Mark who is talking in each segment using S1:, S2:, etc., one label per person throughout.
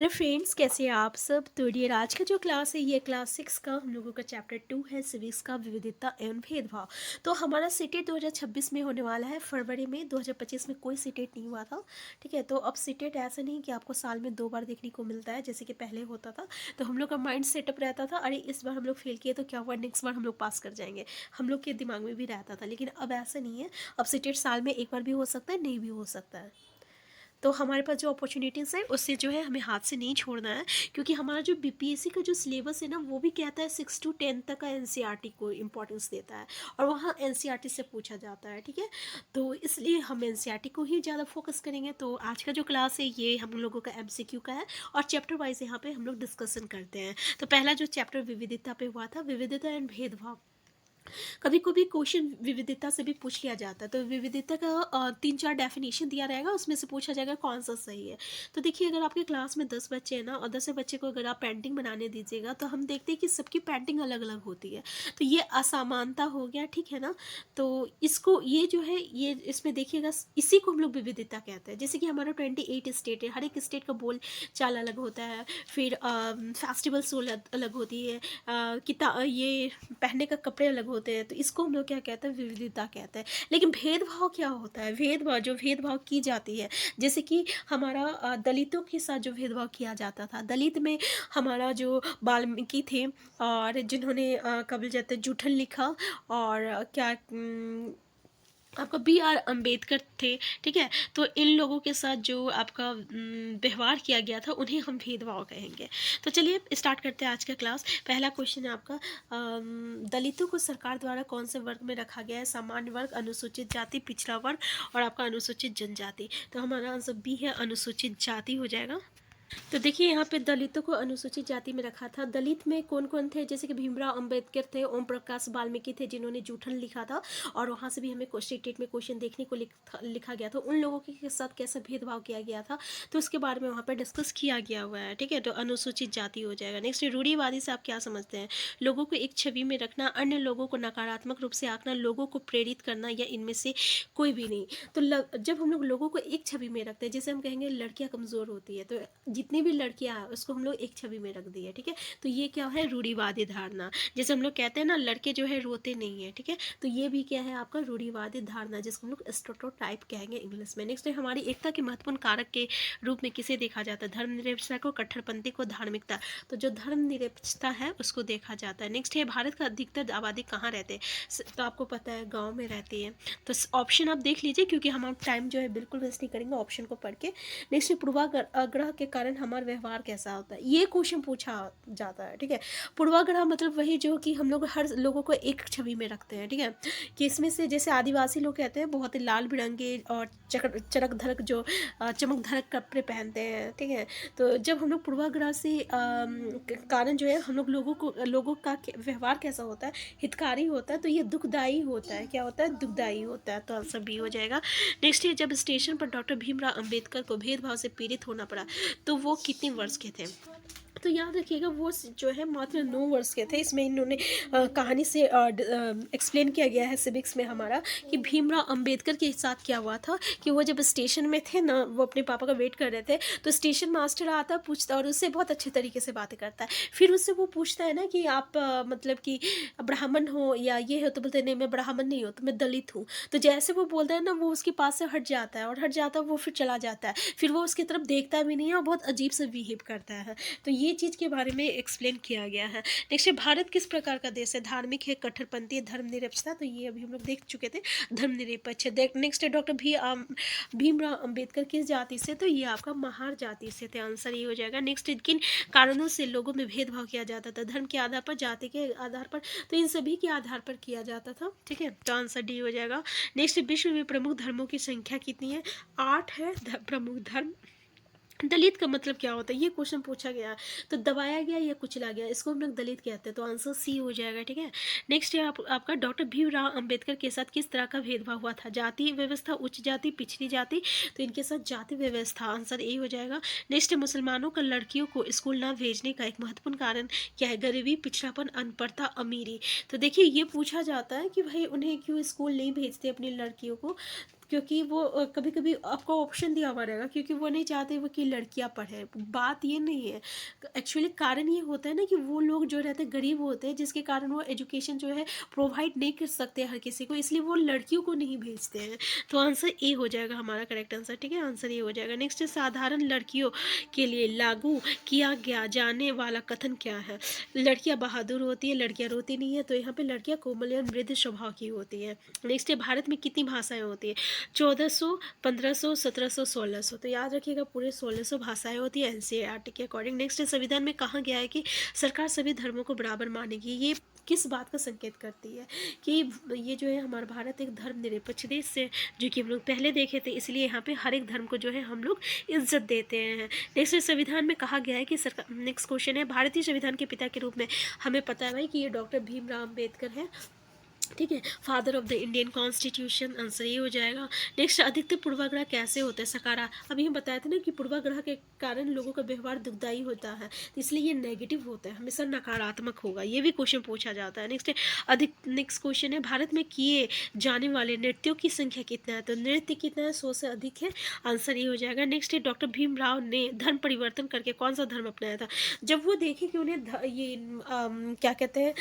S1: Hello friends, कैसे हैं आप सब। तो ये आज का जो क्लास है ये क्लास 6 का हम लोगों का चैप्टर 2 है, सिविक्स का विविधता एवं भेदभाव। तो हमारा सीटेट 2026 में होने वाला है। फरवरी में 2025 में कोई सीटेट नहीं हुआ था। ठीक है, तो अब सीटेट ऐसा नहीं कि आपको साल में 2 बार देखने को मिलता है जैसे कि पहले होता था। तो हम लोग का माइंड सेटअप रहता था, अरे इस बार हम लोग फेल किए तो क्या हुआ, नेक्स्ट बार हम लोग पास कर जाएंगे। हम लोग के दिमाग में भी रहता था, लेकिन अब ऐसा नहीं है। अब सीटेट साल में एक बार भी हो सकता है, नहीं भी हो सकता है। तो हमारे पास जो अपॉर्चुनिटीज़ है उससे जो है हमें हाथ से नहीं छोड़ना है, क्योंकि हमारा जो बीपीएससी का जो सिलेबस है ना वो भी कहता है 6 to 10 तक का एनसीईआरटी को इम्पोर्टेंस देता है, और वहाँ एनसीईआरटी से पूछा जाता है। ठीक है, तो इसलिए हम एनसीईआरटी को ही ज़्यादा फोकस करेंगे। तो आज का जो क्लास है ये हम लोगों का एमसीक्यू का है, और चैप्टर वाइज यहाँ पे हम लोग डिस्कशन करते हैं। तो पहला जो चैप्टर विविधता पे हुआ था, विविधता एंड भेदभाव। कभी कभी क्वेश्चन विविधता से भी पूछ लिया जाता है। तो विविधता का 3-4 डेफिनेशन दिया रहेगा, उसमें से पूछा जाएगा कौन सा सही है। तो देखिए, अगर आपके क्लास में 10 बच्चे हैं ना, और 10 बच्चे को अगर आप पेंटिंग बनाने दीजिएगा तो हम देखते हैं कि सबकी पेंटिंग अलग अलग होती है। तो ये असमानता हो गया, ठीक है ना। तो इसको ये जो है ये इसमें देखिएगा, इसी को हम लोग विविधता कहते हैं। जैसे कि हमारा 28 स्टेट है, हर एक स्टेट का बोल चाल अलग होता है। फिर फेस्टिवल सोल अलग होती है, ये पहनने का कपड़े अलग होते हैं। तो इसको हम लोग क्या कहते हैं, विविधता कहते हैं। लेकिन भेदभाव क्या होता है, भेदभाव की जाती है। जैसे कि हमारा दलितों के साथ जो भेदभाव किया जाता था, दलित में हमारा जो वाल्मीकि थे, और जिन्होंने कबीर जैसे जूठन लिखा, और क्या आपका बी आर अम्बेडकर थे। ठीक है, तो इन लोगों के साथ जो आपका व्यवहार किया गया था उन्हें हम भेदभाव कहेंगे। तो चलिए स्टार्ट करते हैं आज का क्लास। पहला क्वेश्चन है आपका, दलितों को सरकार द्वारा कौन से वर्ग में रखा गया है। सामान्य वर्ग, अनुसूचित जाति, पिछड़ा वर्ग, और आपका अनुसूचित जनजाति। तो हमारा आंसर बी है, अनुसूचित जाति हो जाएगा। तो देखिए, यहाँ पे दलितों को अनुसूचित जाति में रखा था। दलित में कौन कौन थे, जैसे कि भीमराव अंबेडकर थे, ओम प्रकाश वाल्मीकि थे जिन्होंने जूठन लिखा था, और वहाँ से भी हमें स्टेट में क्वेश्चन देखने को लिखा गया था। उन लोगों के साथ कैसा भेदभाव किया गया था, तो उसके बारे में वहाँ पर डिस्कस किया गया हुआ है। ठीक है, तो अनुसूचित जाति हो जाएगा। नेक्स्ट, रूढ़िवादी से आप क्या समझते हैं। लोगों को एक छवि में रखना, अन्य लोगों को नकारात्मक रूप से आंकना, लोगों को प्रेरित करना, या इनमें से कोई भी नहीं। तो जब हम लोग लोगों को एक छवि में रखते हैं, जैसे हम कहेंगे लड़कियां कमज़ोर होती है, तो जितनी भी लड़कियां हैं उसको हम लोग एक छवि में रख दिए। ठीक है, तो ये क्या है, रूढ़िवादी धारणा। जैसे हम लोग कहते हैं ना, लड़के जो है रोते नहीं है। ठीक है, तो ये भी क्या है, आपका रूढ़िवादी धारणा, जिसको हम लोग स्टेरियोटाइप कहेंगे इंग्लिश में। नेक्स्ट है, हमारी एकता के महत्वपूर्ण कारक के रूप में किसे देखा जाता है। धर्मनिरपेक्षता को, कट्टरपंथी को, धार्मिकता। तो जो धर्मनिरपेक्षता है उसको देखा जाता है। नेक्स्ट है, भारत का अधिकतर आबादी कहाँ रहते हैं। तो आपको पता है गाँव में रहती है। तो ऑप्शन आप देख लीजिए, क्योंकि हम टाइम जो है बिल्कुल वेस्ट नहीं करेंगे ऑप्शन को पढ़ के। नेक्स्ट, पूर्वाग्रह के कारण हमारा व्यवहार कैसा होता है, ये क्वेश्चन पूछा जाता है। ठीक है, पूर्वाग्रह मतलब वही जो कि हम लोग हर लोगों को एक छवि में रखते हैं। ठीक है, कि इसमें से जैसे आदिवासी लोग कहते हैं बहुत ही लाल बिरंगे और चरक धरक जो चमक धरक कपड़े पहनते हैं। ठीक है, तो जब हम लोग पूर्वाग्रह से कारण जो है हम लोग लोगों का व्यवहार कैसा होता है, हितकारी होता है, तो ये दुखदाई होता है। क्या होता है, दुखदाई होता है। तो आंसर बी हो जाएगा। नेक्स्ट है, जब स्टेशन पर डॉक्टर भीमराव अंबेडकर को भेदभाव से पीड़ित होना पड़ा तो वो कितने वर्ष के थे। तो याद रखिएगा, वो जो है मात्र 9 वर्ष के थे। इसमें इन्होंने कहानी से एक्सप्लेन किया गया है सिविक्स में हमारा, कि भीमराव अंबेडकर के साथ क्या हुआ था, कि वो जब स्टेशन में थे ना, वो अपने पापा का वेट कर रहे थे, तो स्टेशन मास्टर आता, पूछता, और उससे बहुत अच्छे तरीके से बातें करता है। फिर उससे वो पूछता है ना कि आप मतलब कि ब्राह्मण हो या ये हो, तो बोलते नहीं मैं ब्राह्मण नहीं हूँ, तो मैं दलित हूँ। तो जैसे वो बोलता है ना, वो उसके पास से हट जाता है, और हट जाता है वो, फिर चला जाता है। फिर वो उसकी तरफ देखता भी नहीं है, और बहुत अजीब से बिहेव करता है। तो ये चीज़ के बारे में एक्सप्लेन किया गया है। नेक्स्ट है, भारत किस प्रकार का देश है। धार्मिक है, कट्टरपंथी है, धर्मनिरपेक्षता। तो ये अभी हम लोग देख चुके थे, धर्मनिरपेक्ष है। नेक्स्ट है, डॉक्टर भीमराव अंबेडकर किस जाति से। तो ये आपका महार जाति से थे। आंसर ये हो जाएगा। नेक्स्ट, किन कारणों से लोगों में भेदभाव किया जाता था। धर्म के आधार पर, जाति के आधार पर, तो इन सभी के आधार पर किया जाता था। ठीक है, तो आंसर डी हो जाएगा। नेक्स्ट, विश्व में प्रमुख धर्मों की संख्या कितनी है। 8 है प्रमुख धर्म। दलित का मतलब क्या होता है, ये क्वेश्चन पूछा गया। तो दबाया गया या कुचला गया, इसको हम लोग दलित कहते हैं। तो आंसर सी हो जाएगा। ठीक है, नेक्स्ट है आपका, डॉक्टर भीमराव अंबेडकर के साथ किस तरह का भेदभाव हुआ था। जाति व्यवस्था, उच्च जाति, पिछड़ी जाति। तो इनके साथ जाति व्यवस्था। आंसर ए हो जाएगा। नेक्स्ट है, मुसलमानों का लड़कियों को स्कूल ना भेजने का एक महत्वपूर्ण कारण क्या है। गरीबी, पिछड़ापन, अनपढ़ता, अमीरी। तो देखिए, ये पूछा जाता है कि भाई उन्हें क्यों स्कूल नहीं भेजते अपनी लड़कियों को। क्योंकि वो कभी कभी आपको ऑप्शन दिया हुआ रहेगा, क्योंकि वो नहीं चाहते वो कि लड़कियां पढ़े। बात ये नहीं है, एक्चुअली कारण ये होता है ना कि वो लोग जो रहते हैं गरीब होते हैं, जिसके कारण वो एजुकेशन जो है प्रोवाइड नहीं कर सकते हर किसी को, इसलिए वो लड़कियों को नहीं भेजते हैं। तो आंसर ए हो जाएगा हमारा करेक्ट आंसर। ठीक है, आंसर ए हो जाएगा। नेक्स्ट, साधारण लड़कियों के लिए लागू किया गया जाने वाला कथन क्या है? लड़कियां बहादुर होती है, लड़कियां रोती नहीं है, तो यहाँ पे लड़कियां कोमल और मृदु स्वभाव की होती है। नेक्स्ट है, भारत में कितनी भाषाएं होती है? 1400, 1500, 1700, 1600। तो याद रखिएगा पूरे 1600 भाषाएं होती है एनसीईआरटी के अकॉर्डिंग। नेक्स्ट है, संविधान में कहा गया है कि सरकार सभी धर्मों को बराबर मानेगी। ये किस बात का संकेत करती है? कि ये जो है हमारा भारत एक धर्मनिरपेक्ष देश है, जो कि हम लोग पहले देखे थे, इसलिए यहाँ पे हर एक धर्म को जो है हम लोग इज्जत देते हैं। नेक्स्ट, संविधान में कहा गया है कि सरकार, नेक्स्ट क्वेश्चन है, भारतीय संविधान के पिता के रूप में हमें पता है भाई कि ये डॉक्टर भीमराव अम्बेडकर है। ठीक है, father of the Indian constitution, answer ये हो जाएगा। नेक्स्ट, अधिकतर पूर्वाग्रह कैसे होते हैं? सकारा, अभी हम बताए थे ना कि पूर्वाग्रह के कारण लोगों का व्यवहार दुखदायी होता है, तो इसलिए ये नेगेटिव होता है, हमेशा नकारात्मक होगा। ये भी क्वेश्चन पूछा जाता है। नेक्स्ट क्वेश्चन है, भारत में किए जाने वाले नृत्यों की संख्या कितना है? तो नृत्य कितना है? 100 से अधिक है, आंसर ये हो जाएगा। नेक्स्ट है, डॉक्टर भीमराव ने धर्म परिवर्तन करके कौन सा धर्म अपनाया था? जब वो देखे कि उन्हें क्या कहते हैं,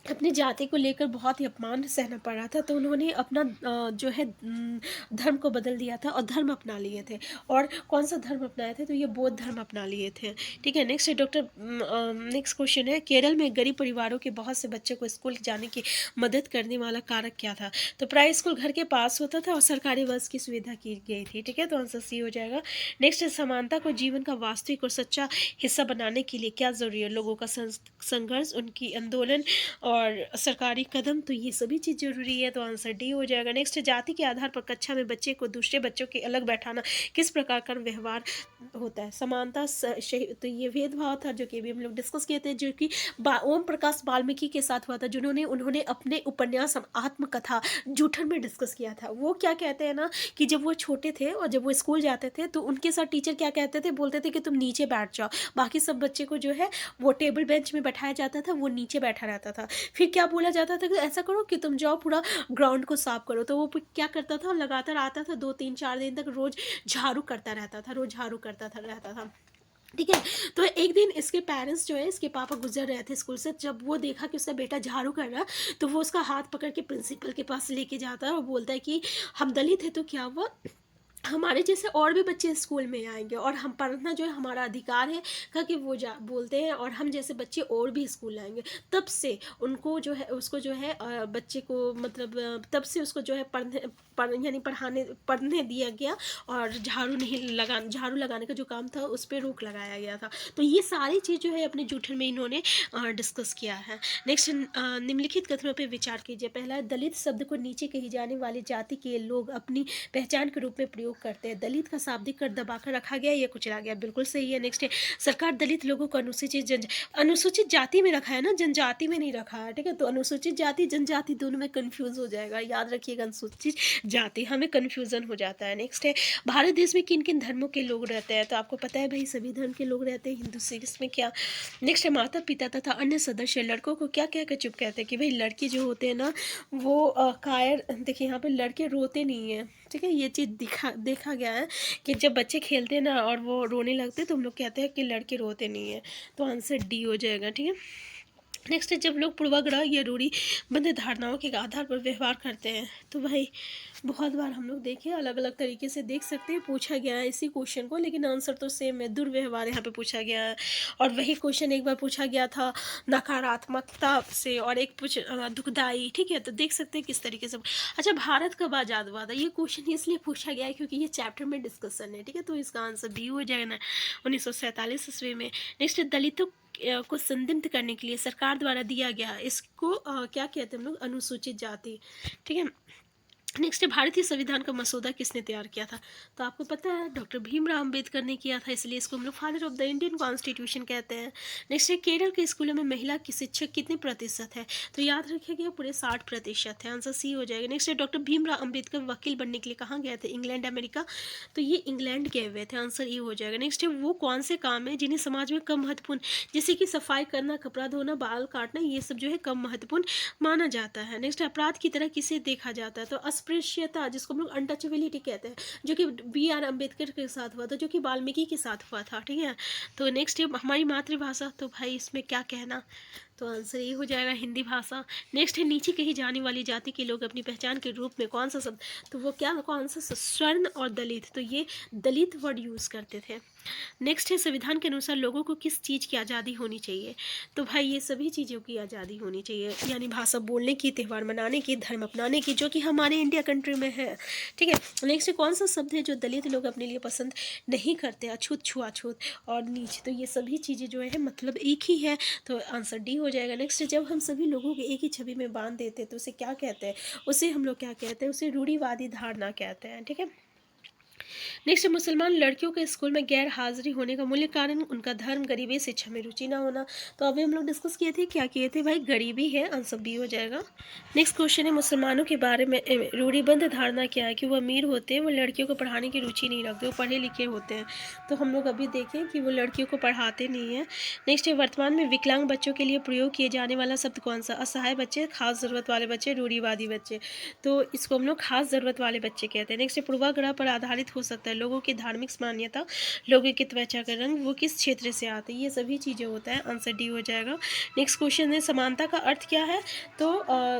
S1: अपनी जाति को लेकर बहुत ही अपमान सहना पड़ रहा था, तो उन्होंने अपना जो है धर्म को बदल दिया था और धर्म अपना लिए थे। और कौन सा धर्म अपनाए थे? तो ये बौद्ध धर्म अपना लिए थे। ठीक है, नेक्स्ट नेक्स्ट क्वेश्चन है, केरल में गरीब परिवारों के बहुत से बच्चों को स्कूल जाने की मदद करने वाला कारक क्या था? तो प्राइवेट स्कूल घर के पास होता था और सरकारी बस की सुविधा की गई थी। ठीक है, तो आंसर सी हो जाएगा। नेक्स्ट, समानता को जीवन का वास्तविक और सच्चा हिस्सा बनाने के लिए क्या जरूरी है? लोगों का संघर्ष, उनकी आंदोलन और सरकारी कदम, तो ये सभी चीज़ जरूरी है, तो आंसर डी हो जाएगा। नेक्स्ट, जाति के आधार पर कक्षा में बच्चे को दूसरे बच्चों के अलग बैठाना किस प्रकार का व्यवहार होता है? समानता तो ये भेदभाव था, जो कि अभी हम लोग डिस्कस किए थे, जो कि ओम प्रकाश वाल्मीकि के साथ हुआ था, जिन्होंने उन्होंने अपने उपन्यास आत्मकथा जूठन में डिस्कस किया था। वो क्या कहते हैं ना कि जब वो छोटे थे और जब वो स्कूल जाते थे, तो उनके साथ टीचर क्या कहते थे, बोलते थे कि तुम नीचे बैठ जाओ, बाकी सब बच्चे को जो है वो टेबल बेंच में बैठाया जाता था, वो नीचे बैठा रहता था। फिर क्या बोला जाता था कि ऐसा करो कि तुम जाओ पूरा ग्राउंड को साफ करो, तो वो क्या करता था, लगातार आता था, 2 3 4 दिन तक रोज झाड़ू करता रहता था, रोज झाड़ू करता था रहता था। ठीक है, तो एक दिन इसके पेरेंट्स जो है, इसके पापा गुजर रहे थे स्कूल से, जब वो देखा कि उसका बेटा झाड़ू कर रहा, तो वो उसका हाथ पकड़ के प्रिंसिपल के पास लेके जाता है और बोलता है कि हम दलित है तो क्या हुआ, हमारे जैसे और भी बच्चे स्कूल में आएंगे और हम पढ़ना जो है हमारा अधिकार है, कहा कि वो बोलते हैं, और हम जैसे बच्चे और भी स्कूल आएंगे। तब से उनको जो है, उसको जो है बच्चे को मतलब तब से उसको जो है यानी पढ़ने दिया गया, और झाड़ू लगाने का जो काम था उस पर रोक लगाया गया था। तो ये सारी चीज़ जो है अपने जूठन में इन्होंने डिस्कस किया है। नेक्स्ट, निम्नलिखित कथनों पर विचार कीजिए। पहला है, दलित शब्द को नीचे कही जाने वाली जाति के लोग अपनी पहचान के रूप में प्रयोग करते हैं। दलित का शाब्दिक अर्थ दबाकर रखा गया या कुचला गया, बिल्कुल सही है। नेक्स्ट है, सरकार दलित लोगों को अनुसूचित जाति में रखा है ना, जनजाति में नहीं रखा है। ठीक है, तो अनुसूचित जाति जनजाति दोनों में कंफ्यूज हो जाएगा, याद रखिएगा, अनुसूचित जाति, हमें कंफ्यूजन हो जाता है। नेक्स्ट है, भारत देश में किन किन धर्मों के लोग रहते हैं? तो आपको पता है भाई, सभी धर्म के लोग रहते हैं, हिंदू सिख, इसमें क्या। नेक्स्ट है, माता पिता तथा अन्य सदस्य लड़कों को क्या क्या चुप कहते हैं? कि भाई लड़के जो होते हैं ना वो कायर, देखिए यहाँ पे लड़के रोते नहीं है। ठीक है, ये चीज़ देखा गया है कि जब बच्चे खेलते हैं ना और वो रोने लगते हैं, तो हम लोग कहते हैं कि लड़के रोते नहीं है, तो आंसर डी हो जाएगा। ठीक है, नेक्स्ट है, जब लोग पूर्वाग्रह या रूढ़िबद्ध धारणाओं के आधार पर व्यवहार करते हैं, तो भाई बहुत बार हम लोग देखे अलग अलग तरीके से देख सकते हैं, पूछा गया है इसी क्वेश्चन को, लेकिन आंसर तो सेम है, दुर्व्यवहार यहाँ पे पूछा गया है। और वही क्वेश्चन एक बार पूछा गया था नकारात्मकता से, और एक दुखदाई। ठीक है, तो देख सकते हैं किस तरीके से। अच्छा, भारत कब आज़ाद हुआ था? ये क्वेश्चन इसलिए पूछा गया है क्योंकि ये चैप्टर में डिस्कशन है। ठीक है, तो इसका आंसर बी हो जाएगा ना, 1947 ईस्वी में। नेक्स्ट, दलितों को संदिग्ध करने के लिए सरकार द्वारा दिया गया, इसको क्या कहते हैं हम लोग, अनुसूचित जाति। ठीक है, नेक्स्ट है, भारतीय संविधान का मसौदा किसने तैयार किया था? तो आपको पता है डॉक्टर भीमराव अम्बेडकर ने किया था, इसलिए इसको हम लोग father of the Indian constitution कहते हैं। नेक्स्ट है, केरल के स्कूलों में महिला की शिक्षक कितने प्रतिशत है? तो याद रखिएगा पूरे 60% है, आंसर सी हो जाएगा। नेक्स्ट है, डॉक्टर भीमराव अम्बेडकर वकील बनने के लिए कहाँ गए थे? इंग्लैंड, अमेरिका, तो ये इंग्लैंड गए हुए थे, आंसर ये हो जाएगा। नेक्स्ट है, वो कौन से काम है जिन्हें समाज में कम महत्वपूर्ण, जैसे कि सफाई करना, कपड़ा धोना, बाल काटना, ये सब जो है कम महत्वपूर्ण माना जाता है। नेक्स्ट, अपराध की तरह किसे देखा जाता है? तो अस्पृश्यता, जिसको हम लोग अनटचेबिलिटी कहते हैं, जो कि BR अम्बेडकर के साथ हुआ था, जो कि वाल्मीकि के साथ हुआ था, ठीक है। तो नेक्स्ट है हमारी मातृभाषा, तो भाई इसमें क्या कहना, तो आंसर ये हो जाएगा हिंदी भाषा। नेक्स्ट है नीचे कही जाने वाली जाति के लोग अपनी पहचान के रूप में कौन सा शब्द, तो वो क्या, कौन सा, स्वर्ण और दलित, तो ये दलित वर्ड यूज़ करते थे। नेक्स्ट है संविधान के अनुसार लोगों को किस चीज़ की आज़ादी होनी चाहिए, तो भाई ये सभी चीज़ों की आज़ादी होनी चाहिए, यानी भाषा बोलने की, त्यौहार मनाने की, धर्म अपनाने की, जो कि हमारे इंडिया कंट्री में है, ठीक है। नेक्स्ट है कौन सा शब्द है जो दलित लोग अपने लिए पसंद नहीं करते, अछूत, छुआछूत और नीच, तो ये सभी चीज़ें जो है मतलब एक ही है, तो आंसर डी हो जाएगा। नेक्स्ट जब हम सभी लोगों को एक ही छवि में बांध देते हैं तो उसे क्या कहते हैं, उसे हम लोग क्या कहते हैं, उसे रूढ़िवादी धारणा कहते हैं, ठीक है। नेक्स्ट मुसलमान लड़कियों के स्कूल में गैर हाजिरी होने का मूल्य कारण उनका धर्म, गरीबी, शिक्षा में रुचि ना होना, तो अभी हम लोग डिस्कस किए थे, क्या किए थे भाई, गरीबी है, आंसर बी हो जाएगा। नेक्स्ट क्वेश्चन है मुसलमानों के बारे में रूढ़िबद्ध धारणा क्या है, कि वो अमीर होते हैं, वो लड़कियों को पढ़ाने की रुचि नहीं रखते, वो पढ़े लिखे होते हैं, तो हम लोग अभी देखें कि वो लड़कियों को पढ़ाते नहीं हैं। नेक्स्ट है वर्तमान में विकलांग बच्चों के लिए प्रयोग किए जाने वाला शब्द कौन सा, असहाय बच्चे, खास ज़रूरत वाले बच्चे, रूढ़िवादी बच्चे, तो इसको हम लोग खास ज़रूरत वाले बच्चे कहते हैं। नेक्स्ट है पूर्वाग्रह पर आधारित हो सकता है, लोगों की धार्मिक मान्यता, लोगों की त्वचा का रंग, वो किस क्षेत्र से आते हैं, ये सभी चीज़ें होता है, आंसर डी हो जाएगा। नेक्स्ट क्वेश्चन है समानता का अर्थ क्या है, तो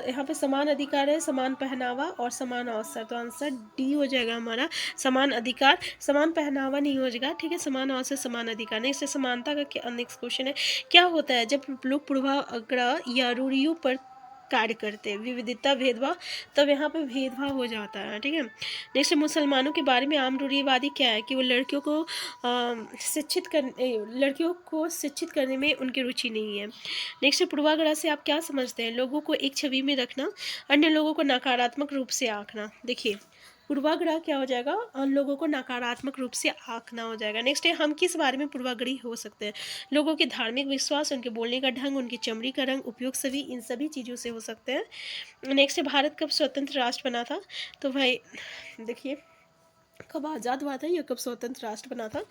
S1: यहाँ पे समान अधिकार है, समान पहनावा और समान अवसर, तो आंसर डी हो जाएगा हमारा, समान अधिकार, समान पहनावा नहीं हो जाएगा, ठीक है, समान अवसर, समान अधिकार। नेक्स्ट समानता का क्या, नेक्स्ट क्वेश्चन है क्या होता है जब लोग पूर्वाग्रह या रूढ़ियों पर कार्य करते हैं, विविधता, भेदभाव, तब यहाँ पे भेदभाव हो जाता है, ठीक है। नेक्स्ट मुसलमानों के बारे में आम रूढ़िवादी क्या है, कि वो लड़कियों को लड़कियों को शिक्षित करने में उनकी रुचि नहीं है। नेक्स्ट पूर्वाग्रह से आप क्या समझते हैं, लोगों को एक छवि में रखना, अन्य लोगों को नकारात्मक रूप से आंकना, देखिए पूर्वाग्रह क्या हो जाएगा, उन लोगों को नकारात्मक रूप से आंकना हो जाएगा। नेक्स्ट है हम किस बारे में पूर्वाग्रही हो सकते हैं, लोगों के धार्मिक विश्वास, उनके बोलने का ढंग, उनकी चमड़ी का रंग, उपयोग, सभी इन सभी चीज़ों से हो सकते हैं। नेक्स्ट है भारत कब स्वतंत्र राष्ट्र बना था, तो भाई देखिए कब आज़ाद हुआ था या कब स्वतंत्र राष्ट्र बना था,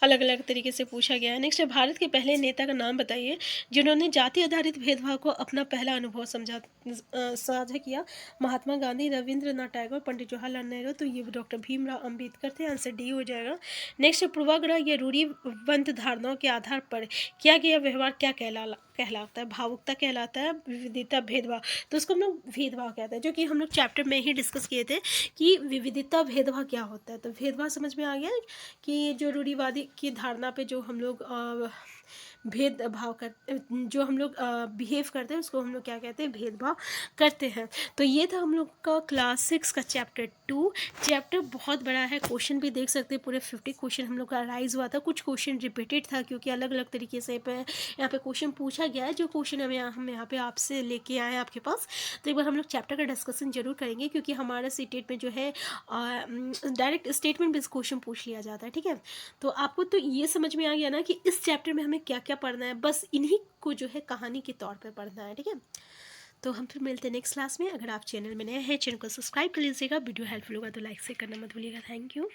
S1: अलग अलग तरीके से पूछा गया है। नेक्स्ट है भारत के पहले नेता का नाम बताइए जिन्होंने जाति आधारित भेदभाव को अपना पहला अनुभव साझा किया, महात्मा गांधी, रविंद्रनाथ टैगोर, पंडित जवाहरलाल नेहरू, तो ये डॉक्टर भीमराव अंबेडकर थे, आंसर डी हो जाएगा। नेक्स्ट पूर्वाग्रह या रूढ़िबद्ध धारणाओं के आधार पर किया गया व्यवहार क्या कहलाता है, भावुकता कहलाता है, विविधता, भेदभाव, तो उसको हम लोग भेदभाव कहते हैं, जो कि हम लोग चैप्टर में ही डिस्कस किए थे कि विविधता, भेदभाव क्या होता है, तो भेदभाव समझ में आ गया कि जो रूढ़िवादी की धारणा पे जो हम लोग भेदभाव कर, जो हम लोग बिहेव करते हैं उसको हम लोग क्या कहते हैं, भेदभाव करते हैं। तो ये था हम लोग का क्लास 6 का चैप्टर 2। चैप्टर बहुत बड़ा है, क्वेश्चन भी देख सकते हैं, पूरे 50 क्वेश्चन हम लोग का राइज हुआ था, कुछ क्वेश्चन रिपीटेड था क्योंकि अलग अलग तरीके से यहाँ पे क्वेश्चन पूछा गया है, जो क्वेश्चन हम यहाँ पे आपसे लेके आए हैं आपके पास, तो एक बार हम लोग चैप्टर का डिस्कशन जरूर करेंगे, क्योंकि हमारा सीटेट में जो है डायरेक्ट स्टेटमेंट बेस्ड क्वेश्चन पूछ लिया जाता है, ठीक है। तो आपको तो ये समझ में आ गया ना कि इस चैप्टर में हमें क्या क्या पढ़ना है, बस इन्हीं को जो है कहानी के तौर पे पढ़ना है, ठीक है। तो हम फिर मिलते हैं नेक्स्ट क्लास में। अगर आप चैनल में नए हैं, चैनल को सब्सक्राइब कर लीजिएगा, वीडियो हेल्पफुल होगा तो लाइक से करना मत भूलिएगा। Thank you.